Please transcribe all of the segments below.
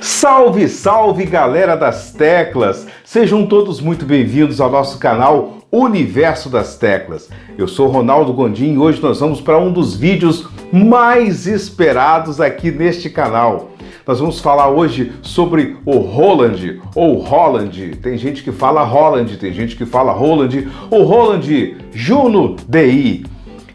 Salve, salve galera das teclas! Sejam todos muito bem-vindos ao nosso canal Universo das Teclas. Eu sou Ronaldo Gondim e hoje nós vamos para um dos vídeos mais esperados aqui neste canal. Nós vamos falar hoje sobre o Roland, ou Holland. Tem gente que fala Holland, tem gente que fala Roland. O Roland Juno DI.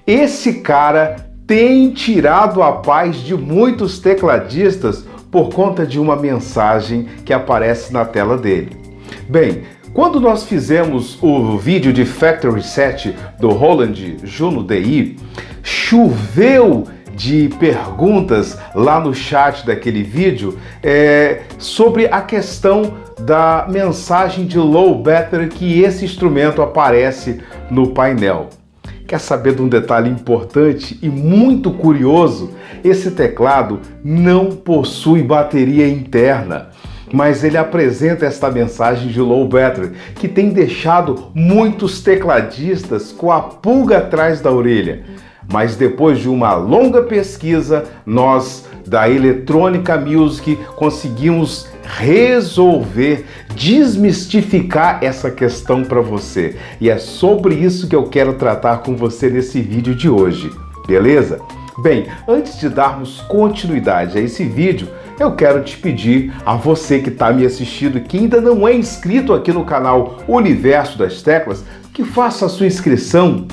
Esse cara tem tirado a paz de muitos tecladistas por conta de uma mensagem que aparece na tela dele. Bem, quando nós fizemos o vídeo de Factory Reset do Roland Juno DI, choveu de perguntas lá no chat daquele vídeo sobre a questão da mensagem de low battery que esse instrumento aparece no painel. Quer saber de um detalhe importante e muito curioso? Esse teclado não possui bateria interna, mas ele apresenta esta mensagem de low battery, que tem deixado muitos tecladistas com a pulga atrás da orelha. Mas depois de uma longa pesquisa, nós da Electronica Music conseguimos resolver, desmistificar essa questão para você. E é sobre isso que eu quero tratar com você nesse vídeo de hoje, beleza? Bem, antes de darmos continuidade a esse vídeo, eu quero te pedir a você que está me assistindo e que ainda não é inscrito aqui no canal Universo das Teclas, que faça a sua inscrição.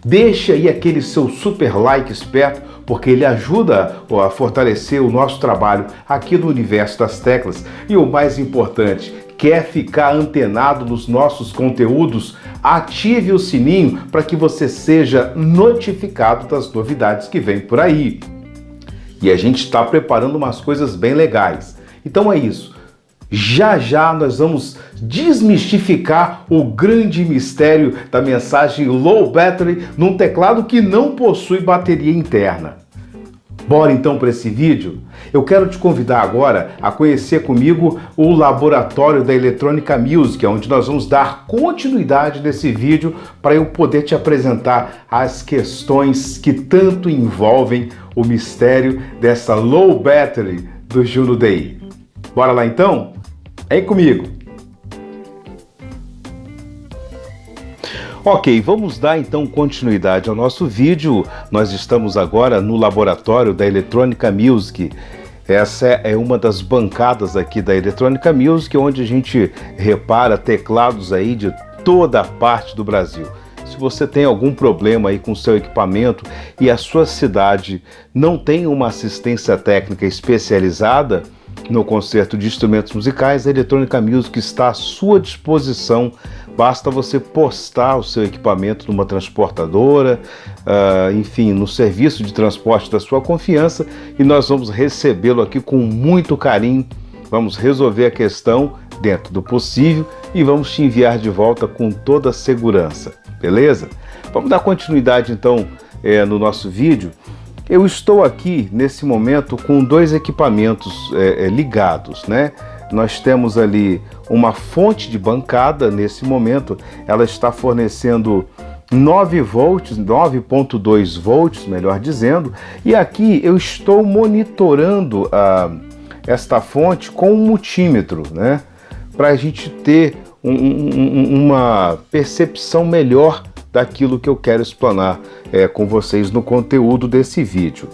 Deixa aí aquele seu super like esperto, porque ele ajuda a fortalecer o nosso trabalho aqui no Universo das Teclas. E o mais importante, quer ficar antenado nos nossos conteúdos? Ative o sininho para que você seja notificado das novidades que vem por aí. E a gente está preparando umas coisas bem legais. Então é isso. Já já nós vamos desmistificar o grande mistério da mensagem low battery num teclado que não possui bateria interna. Bora então para esse vídeo? Eu quero te convidar agora a conhecer comigo o laboratório da Electronica Music, onde nós vamos dar continuidade nesse vídeo para eu poder te apresentar as questões que tanto envolvem o mistério dessa low battery do Juno DI. Bora lá então? Vem comigo! Ok, vamos dar então continuidade ao nosso vídeo. Nós estamos agora no laboratório da Electronica Music. Essa é uma das bancadas aqui da Electronica Music, onde a gente repara teclados aí de toda a parte do Brasil. Se você tem algum problema aí com o seu equipamento e a sua cidade não tem uma assistência técnica especializada no concerto de instrumentos musicais, a Electronica Music está à sua disposição. Basta você postar o seu equipamento numa transportadora, enfim, no serviço de transporte da sua confiança, e nós vamos recebê-lo aqui com muito carinho. Vamos resolver a questão dentro do possível e vamos te enviar de volta com toda a segurança, beleza? Vamos dar continuidade então no nosso vídeo. Eu estou aqui nesse momento com dois equipamentos ligados, né? Nós temos ali uma fonte de bancada nesse momento, ela está fornecendo 9 volts, 9.2 volts, melhor dizendo, e aqui eu estou monitorando esta fonte com um multímetro, né? Para a gente ter uma percepção melhor daquilo que eu quero explanar com vocês no conteúdo desse vídeo.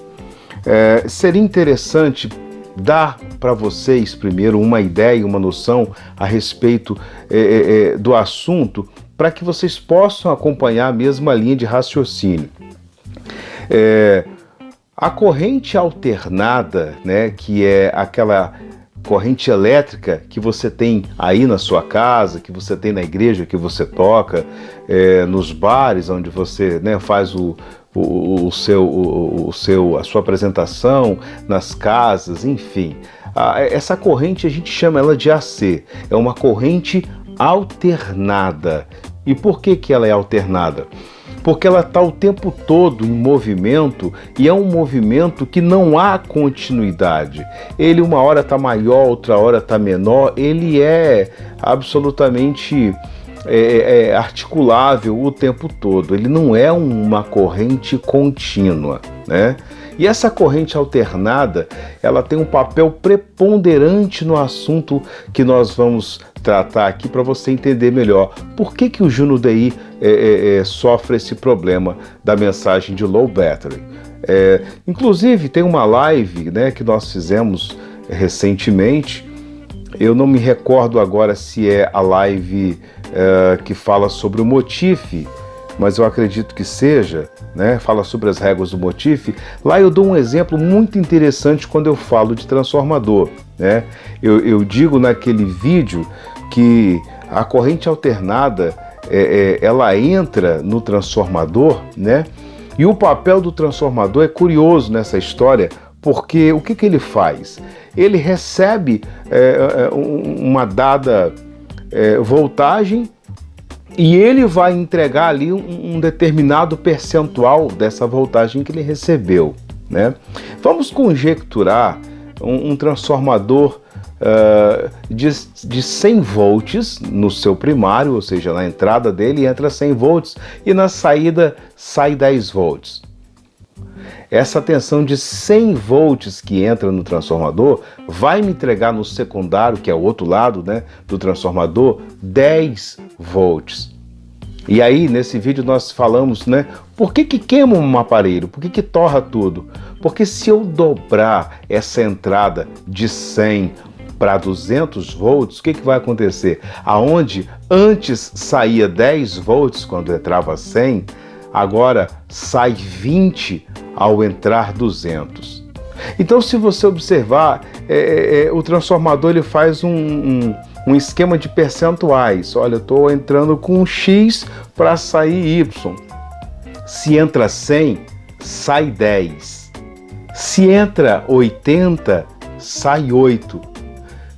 Seria interessante dar para vocês primeiro uma ideia, uma noção a respeito do assunto, para que vocês possam acompanhar a mesma linha de raciocínio. A corrente alternada, né, que é aquela corrente elétrica que você tem aí na sua casa, que você tem na igreja que você toca, nos bares onde você, né, faz a sua apresentação, nas casas, enfim. Essa corrente a gente chama ela de AC, é uma corrente alternada. E por que ela é alternada? Porque ela está o tempo todo em movimento e é um movimento que não há continuidade. Ele uma hora está maior, outra hora está menor, ele é absolutamente articulável o tempo todo, ele não é uma corrente contínua, né? E essa corrente alternada, ela tem um papel preponderante no assunto que nós vamos tratar aqui para você entender melhor por que o Juno DI sofre esse problema da mensagem de low battery. Inclusive tem uma live, né, que nós fizemos recentemente. Eu não me recordo agora se é a live que fala sobre o motif, mas eu acredito que seja, né? Fala sobre as regras do motif. Lá eu dou um exemplo muito interessante quando eu falo de transformador, né? Eu digo naquele vídeo que a corrente alternada ela entra no transformador, né? E o papel do transformador é curioso nessa história, porque o que ele faz? Ele recebe uma dada voltagem e ele vai entregar ali um determinado percentual dessa voltagem que ele recebeu, né? Vamos conjecturar um transformador de 100 volts no seu primário, ou seja, na entrada dele entra 100 volts e na saída sai 10 volts. Essa tensão de 100 volts que entra no transformador vai me entregar no secundário, que é o outro lado, né, do transformador, 10 volts. E aí, nesse vídeo nós falamos, né, por que queima um aparelho? Por que torra tudo? Porque se eu dobrar essa entrada de 100 para 200 volts, o que vai acontecer? Aonde antes saía 10 volts quando entrava 100, agora sai 20 ao entrar 200. Então, se você observar, o transformador ele faz um esquema de percentuais. Olha, eu estou entrando com X para sair Y. Se entra 100, sai 10. Se entra 80, sai 8.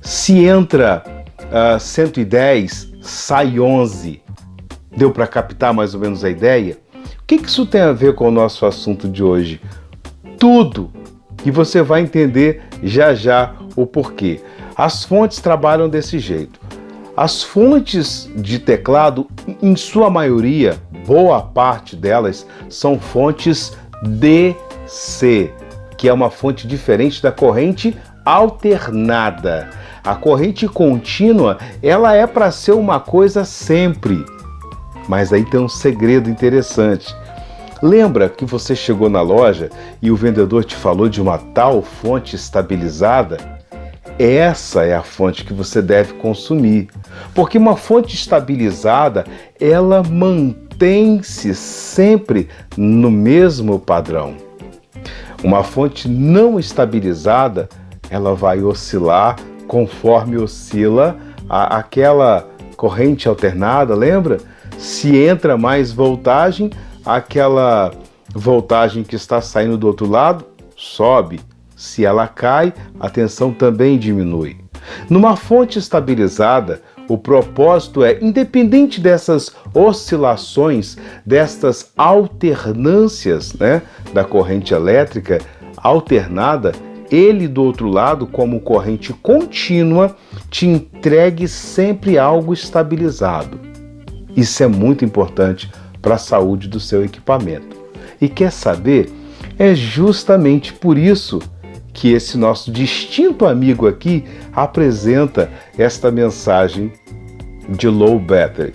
Se entra 110, sai 11. Deu para captar mais ou menos a ideia? O que isso tem a ver com o nosso assunto de hoje? Tudo! E você vai entender já já o porquê. As fontes trabalham desse jeito. As fontes de teclado, em sua maioria, boa parte delas, são fontes DC, que é uma fonte diferente da corrente alternada. A corrente contínua, ela é para ser uma coisa sempre. Mas aí tem um segredo interessante. Lembra que você chegou na loja e o vendedor te falou de uma tal fonte estabilizada? Essa é a fonte que você deve consumir. Porque uma fonte estabilizada, ela mantém-se sempre no mesmo padrão. Uma fonte não estabilizada, ela vai oscilar conforme oscila aquela corrente alternada, lembra? Se entra mais voltagem, aquela voltagem que está saindo do outro lado sobe. Se ela cai, a tensão também diminui. Numa fonte estabilizada, o propósito é, independente dessas oscilações, destas alternâncias, né, da corrente elétrica alternada, ele do outro lado, como corrente contínua, te entregue sempre algo estabilizado. Isso é muito importante para a saúde do seu equipamento. E quer saber? É justamente por isso que esse nosso distinto amigo aqui apresenta esta mensagem de low battery.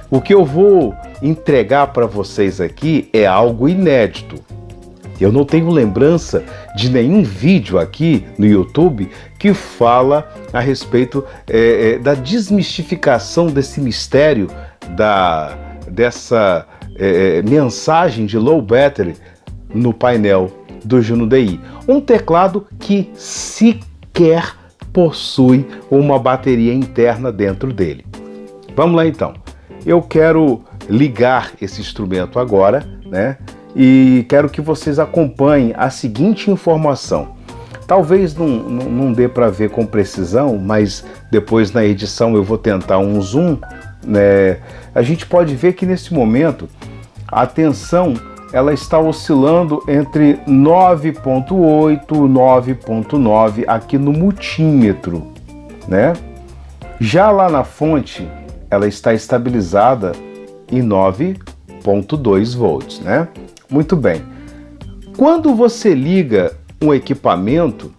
O que eu vou entregar para vocês aqui é algo inédito. Eu não tenho lembrança de nenhum vídeo aqui no YouTube que fala a respeito da desmistificação desse mistério dessa mensagem de low battery no painel do Juno DI. Um teclado que sequer possui uma bateria interna dentro dele. Vamos lá então. Eu quero ligar esse instrumento agora, né? E quero que vocês acompanhem a seguinte informação. Talvez não dê para ver com precisão, mas depois na edição eu vou tentar um zoom, né? A gente pode ver que nesse momento a tensão ela está oscilando entre 9.8 e 9.9 aqui no multímetro, né? Já lá na fonte ela está estabilizada em 9.2 volts, né? Muito bem. Quando você liga um equipamento,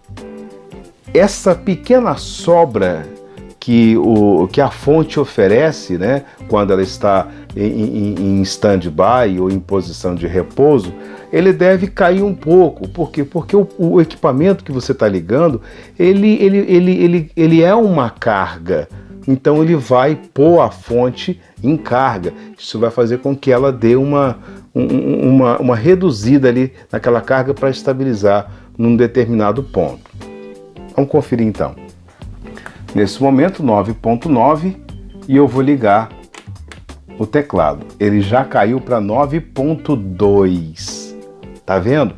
essa pequena sobra que a fonte oferece, né, quando ela está em stand-by ou em posição de repouso, ele deve cair um pouco. Por quê? Porque o equipamento que você está ligando, ele é uma carga. Então ele vai pôr a fonte em carga. Isso vai fazer com que ela dê uma reduzida ali naquela carga para estabilizar num determinado ponto. Vamos conferir então. Nesse momento 9.9 e eu vou ligar o teclado. Ele já caiu para 9.2. Tá vendo?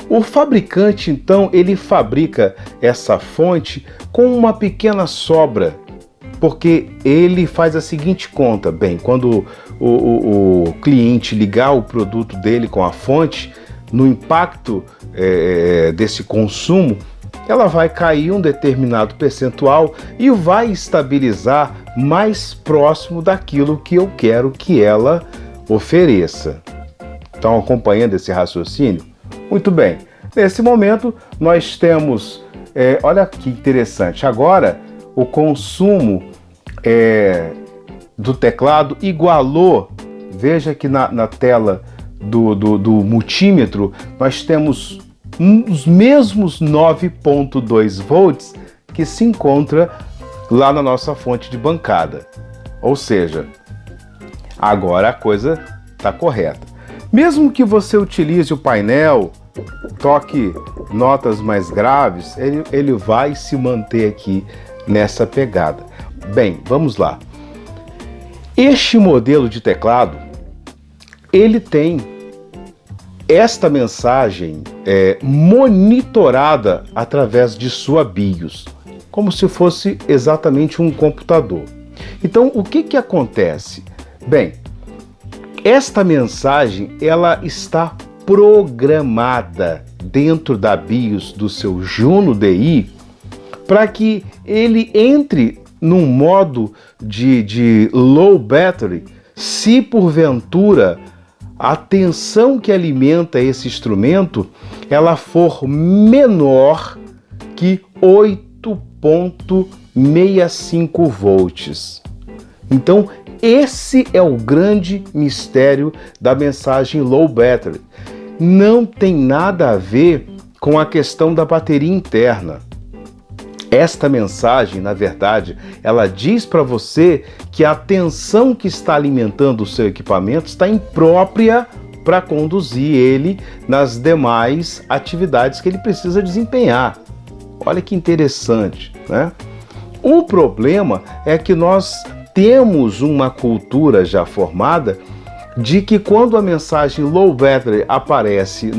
O fabricante, então, ele fabrica essa fonte com uma pequena sobra, porque ele faz a seguinte conta. Bem, quando o cliente ligar o produto dele com a fonte, no impacto desse consumo, ela vai cair um determinado percentual e vai estabilizar mais próximo daquilo que eu quero que ela ofereça. Estão acompanhando esse raciocínio? Muito bem. Nesse momento, nós temos... olha que interessante. Agora, o consumo do teclado igualou. Veja que na tela do multímetro, nós temos os mesmos 9.2 volts que se encontra lá na nossa fonte de bancada. Ou seja, agora a coisa está correta. Mesmo que você utilize o painel, toque notas mais graves, ele vai se manter aqui nessa pegada. Bem, vamos lá. Este modelo de teclado, ele tem esta mensagem monitorada através de sua BIOS, como se fosse exatamente um computador. Então, o que acontece? Bem, esta mensagem ela está programada dentro da BIOS do seu Juno DI para que ele entre num modo de low battery se porventura a tensão que alimenta esse instrumento ela for menor que 8.65 volts. Então, esse é o grande mistério da mensagem low battery. Não tem nada a ver com a questão da bateria interna. Esta mensagem, na verdade, ela diz para você que a tensão que está alimentando o seu equipamento está imprópria para conduzir ele nas demais atividades que ele precisa desempenhar. Olha que interessante, né? O problema é que nós temos uma cultura já formada de que quando a mensagem low battery aparece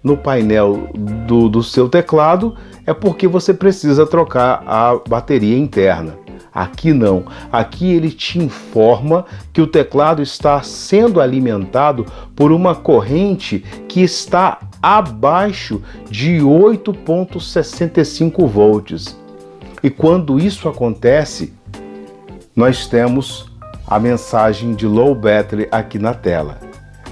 no painel do seu teclado, é porque você precisa trocar a bateria interna. Aqui não. Aqui ele te informa que o teclado está sendo alimentado por uma corrente que está abaixo de 8.65 volts. E quando isso acontece, nós temos a mensagem de low battery aqui na tela.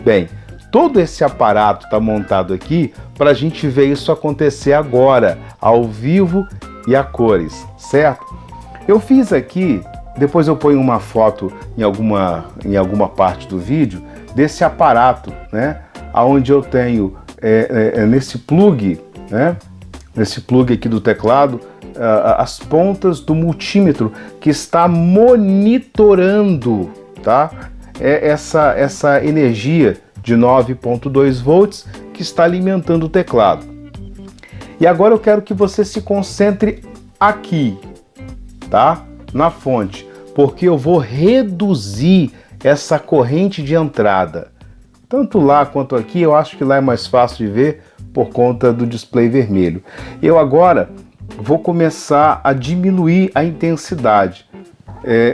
Bem, todo esse aparato está montado aqui para a gente ver isso acontecer agora, ao vivo e a cores, certo? Eu fiz aqui, depois eu ponho uma foto em alguma parte do vídeo, desse aparato, né? Onde eu tenho nesse plug, né? Nesse plug aqui do teclado, as pontas do multímetro que está monitorando, tá? Essa energia de 9.2 volts que está alimentando o teclado. E agora eu quero que você se concentre aqui, tá? Na fonte, porque eu vou reduzir essa corrente de entrada. Tanto lá quanto aqui, eu acho que lá é mais fácil de ver por conta do display vermelho. Eu agora vou começar a diminuir a intensidade.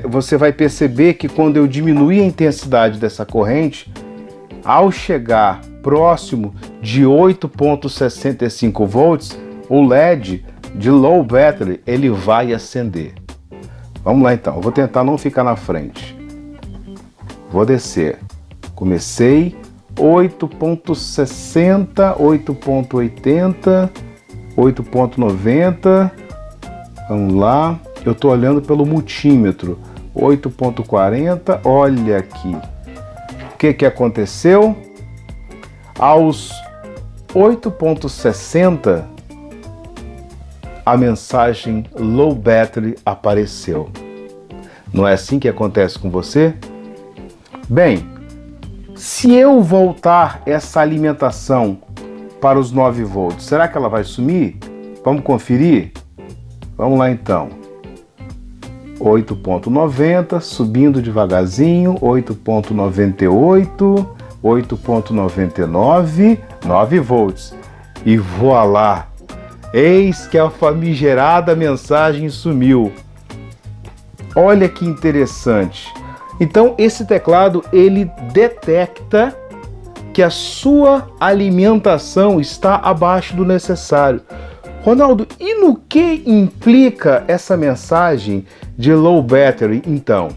Você vai perceber que quando eu diminuir a intensidade dessa corrente, ao chegar próximo de 8.65 volts, o LED de low battery ele vai acender. Vamos lá então, eu vou tentar não ficar na frente. Vou descer. Comecei, 8.60, 8.80, 8.90. Vamos lá. Eu estou olhando pelo multímetro. 8.40. Olha aqui. O que aconteceu? Aos 8.60, a mensagem low battery apareceu. Não é assim que acontece com você? Bem, se eu voltar essa alimentação para os 9 volts, será que ela vai sumir? Vamos conferir? Vamos lá então. 8.90, subindo devagarzinho, 8.98, 8.99, 9 volts. E voilá! Eis que a famigerada mensagem sumiu. Olha que interessante. Então esse teclado ele detecta que a sua alimentação está abaixo do necessário. Ronaldo, e no que implica essa mensagem de low battery então?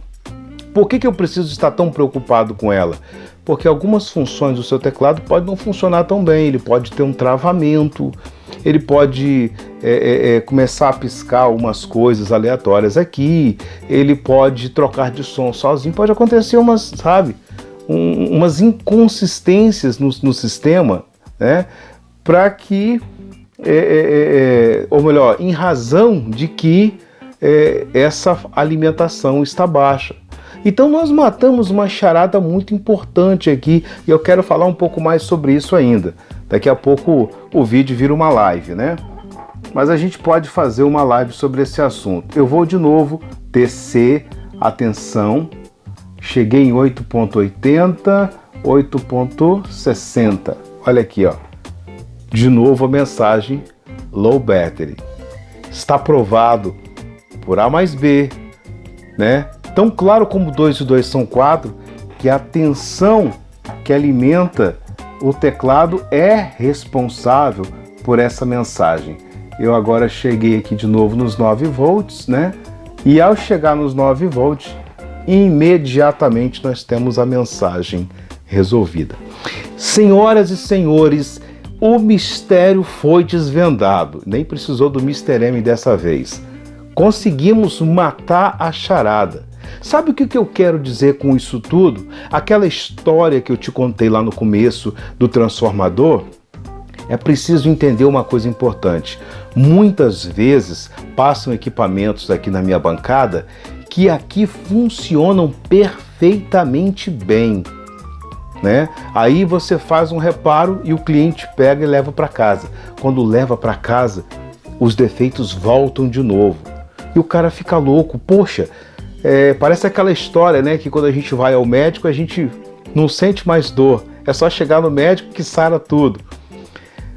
Por que eu preciso estar tão preocupado com ela? Porque algumas funções do seu teclado podem não funcionar tão bem, ele pode ter um travamento, ele pode começar a piscar umas coisas aleatórias aqui, ele pode trocar de som sozinho, pode acontecer umas inconsistências no sistema, né? Para que, ou melhor, em razão de que essa alimentação está baixa. Então nós matamos uma charada muito importante aqui e eu quero falar um pouco mais sobre isso ainda. Daqui a pouco o vídeo vira uma live, né? Mas a gente pode fazer uma live sobre esse assunto. Eu vou de novo descer, atenção, cheguei em 8.80, 8.60. Olha aqui, ó. De novo a mensagem low battery. Está provado por A mais B, né? Tão claro como 2 e 2 são 4, que a tensão que alimenta o teclado é responsável por essa mensagem. Eu agora cheguei aqui de novo nos 9 volts, né? E ao chegar nos 9 volts, imediatamente nós temos a mensagem resolvida. Senhoras e senhores, o mistério foi desvendado. Nem precisou do Mr. M dessa vez. Conseguimos matar a charada. Sabe o que eu quero dizer com isso tudo? Aquela história que eu te contei lá no começo do transformador? É preciso entender uma coisa importante. Muitas vezes passam equipamentos aqui na minha bancada que aqui funcionam perfeitamente bem, né? Aí você faz um reparo e o cliente pega e leva para casa. Quando leva para casa, os defeitos voltam de novo. E o cara fica louco. Poxa, parece aquela história, né? Que quando a gente vai ao médico, a gente não sente mais dor. É só chegar no médico que sara tudo.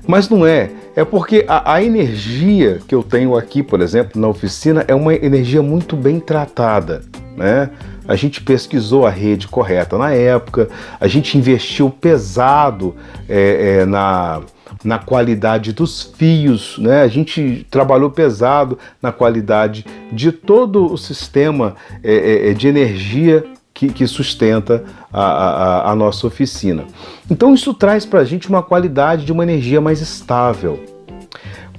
Mas não é. É porque a energia que eu tenho aqui, por exemplo, na oficina, é uma energia muito bem tratada, né? A gente pesquisou a rede correta na época, a gente investiu pesado na qualidade dos fios, né? A gente trabalhou pesado na qualidade de todo o sistema de energia que sustenta a nossa oficina. Então isso traz para a gente uma qualidade de uma energia mais estável.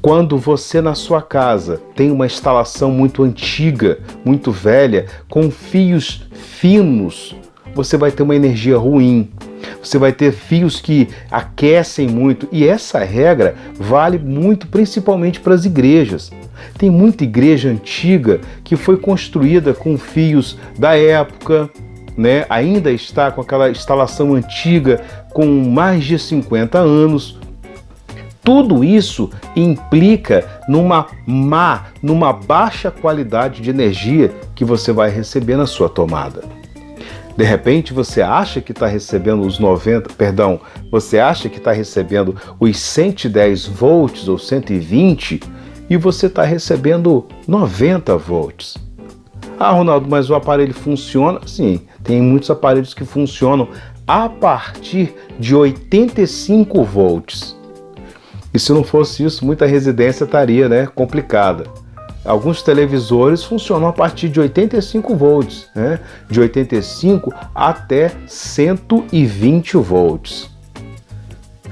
Quando você na sua casa tem uma instalação muito antiga, muito velha, com fios finos, você vai ter uma energia ruim. Você vai ter fios que aquecem muito, e essa regra vale muito principalmente para as igrejas. Tem muita igreja antiga que foi construída com fios da época, né? Ainda está com aquela instalação antiga com mais de 50 anos. Tudo isso implica numa baixa qualidade de energia que você vai receber na sua tomada. De repente você acha que está recebendo você acha que está recebendo os 110 volts ou 120 e você está recebendo 90 volts. Ah, Ronaldo, mas o aparelho funciona? Sim, tem muitos aparelhos que funcionam a partir de 85 volts. E se não fosse isso, muita residência estaria, né, complicada. Alguns televisores funcionam a partir de 85 volts, né? De 85 até 120 volts.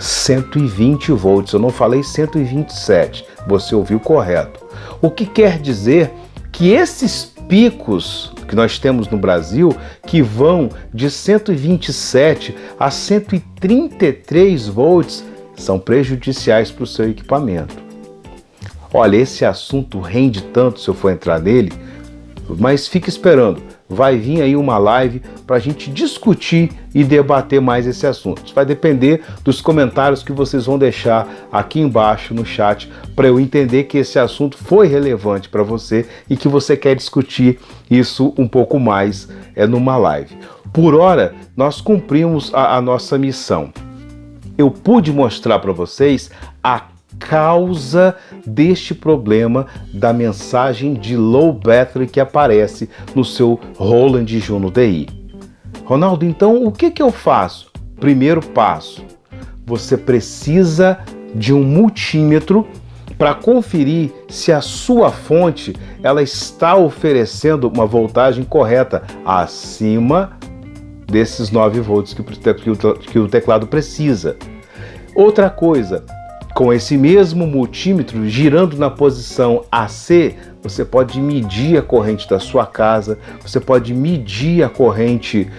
120 volts, eu não falei 127, você ouviu correto. O que quer dizer que esses picos que nós temos no Brasil, que vão de 127 a 133 volts, são prejudiciais para o seu equipamento. Olha, esse assunto rende tanto se eu for entrar nele, mas fique esperando, vai vir aí uma live para a gente discutir e debater mais esse assunto. Isso vai depender dos comentários que vocês vão deixar aqui embaixo no chat, para eu entender que esse assunto foi relevante para você e que você quer discutir isso um pouco mais numa live. Por hora, nós cumprimos a nossa missão. Eu pude mostrar para vocês a causa deste problema da mensagem de low battery que aparece no seu Roland Juno DI. Ronaldo, então o que eu faço? Primeiro passo, você precisa de um multímetro para conferir se a sua fonte ela está oferecendo uma voltagem correta acima desses 9 volts que o teclado precisa. Outra coisa, com esse mesmo multímetro girando na posição AC, você pode medir a corrente da sua casa, você pode medir a corrente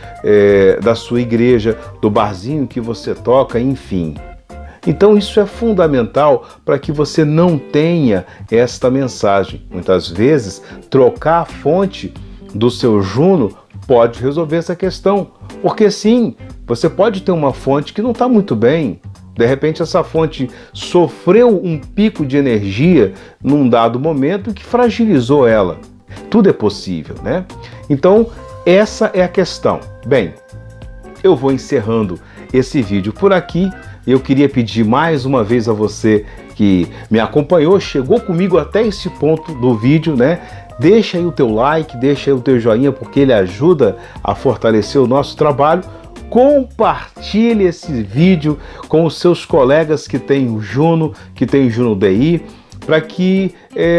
da sua igreja, do barzinho que você toca, enfim. Então isso é fundamental para que você não tenha esta mensagem. Muitas vezes, trocar a fonte do seu Juno pode resolver essa questão, porque sim, você pode ter uma fonte que não está muito bem. De repente essa fonte sofreu um pico de energia num dado momento que fragilizou ela. Tudo é possível, né? Então essa é a questão. Bem, eu vou encerrando esse vídeo por aqui. Eu queria pedir mais uma vez a você que me acompanhou, chegou comigo até esse ponto do vídeo, né? Deixa aí o teu like, deixa aí o teu joinha, porque ele ajuda a fortalecer o nosso trabalho. Compartilhe esse vídeo com os seus colegas que têm o Juno, que tem o Juno DI, para que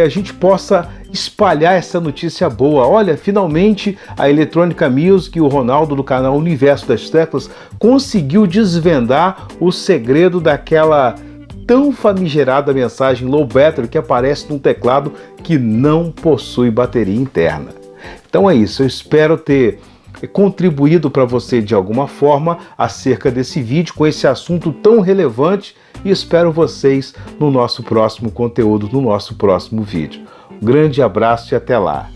a gente possa espalhar essa notícia boa. Olha, finalmente a Electronica Music e o Ronaldo do canal Universo das Teclas conseguiu desvendar o segredo daquela tão famigerada mensagem low battery que aparece num teclado que não possui bateria interna. Então é isso, eu espero ter contribuído para você de alguma forma acerca desse vídeo com esse assunto tão relevante e espero vocês no nosso próximo conteúdo, no nosso próximo vídeo. Um grande abraço e até lá!